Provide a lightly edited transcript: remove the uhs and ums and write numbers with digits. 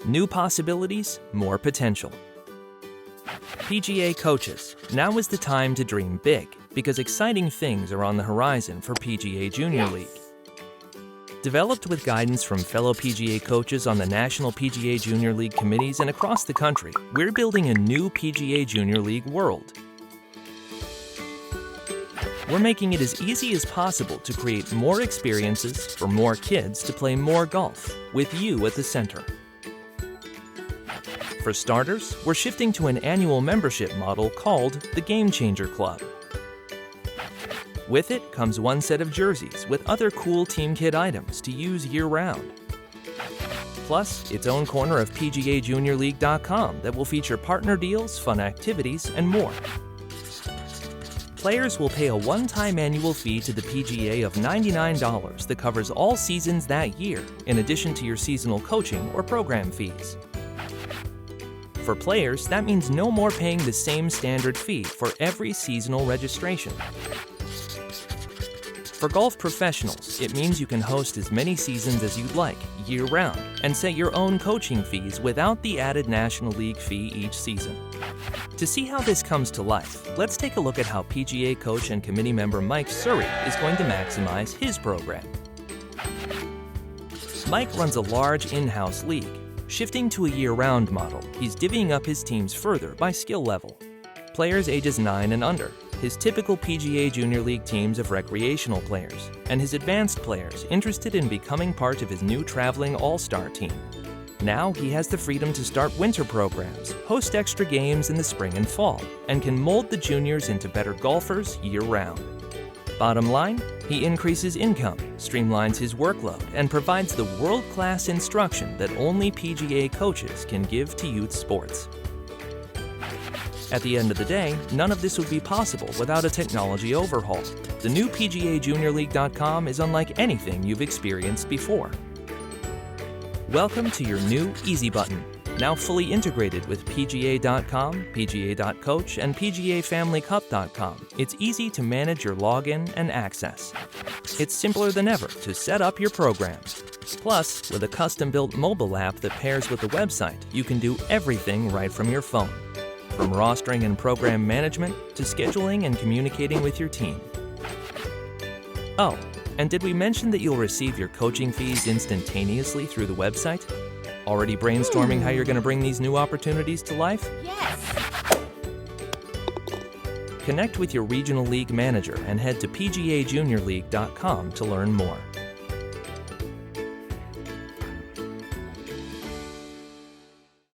New possibilities, more potential. PGA coaches, now is the time to dream big because exciting things are on the horizon for PGA Junior League. Developed with guidance from fellow PGA coaches on the National PGA Junior League committees and across the country, we're building a new PGA Junior League world. We're making it as easy as possible to create more experiences for more kids to play more golf, with you at the center. For starters, we're shifting to an annual membership model called the Game Changer Club. With it comes one set of jerseys with other cool team kit items to use year-round. Plus, its own corner of PGAjrleague.com that will feature partner deals, fun activities, and more. Players will pay a one-time annual fee to the PGA of $99 that covers all seasons that year, in addition to your seasonal coaching or program fees. For players, that means no more paying the same standard fee for every seasonal registration. For golf professionals, it means you can host as many seasons as you'd like, year-round, and set your own coaching fees without the added National League fee each season. To see how this comes to life, let's take a look at how PGA coach and committee member Mike Surrey is going to maximize his program. Mike runs a large in-house league. Shifting to a year-round model, he's divvying up his teams further by skill level. Players ages 9 and under, his typical PGA Junior League teams of recreational players, and his advanced players interested in becoming part of his new traveling all-star team. Now he has the freedom to start winter programs, host extra games in the spring and fall, and can mold the juniors into better golfers year-round. Bottom line, he increases income, streamlines his workload, and provides the world-class instruction that only PGA coaches can give to youth sports. At the end of the day, none of this would be possible without a technology overhaul. The new PGAjrleague.com is unlike anything you've experienced before. Welcome to your new Easy button, now fully integrated with PGA.com, PGA.coach, and PGAFamilyCup.com. It's easy to manage your login and access. It's simpler than ever to set up your programs. Plus, with a custom-built mobile app that pairs with the website, you can do everything right from your phone. From rostering and program management to scheduling and communicating with your team. Oh, and did we mention that you'll receive your coaching fees instantaneously through the website? Already brainstorming how you're going to bring these new opportunities to life? Yes! Connect with your regional league manager and head to PGAjrleague.com to learn more.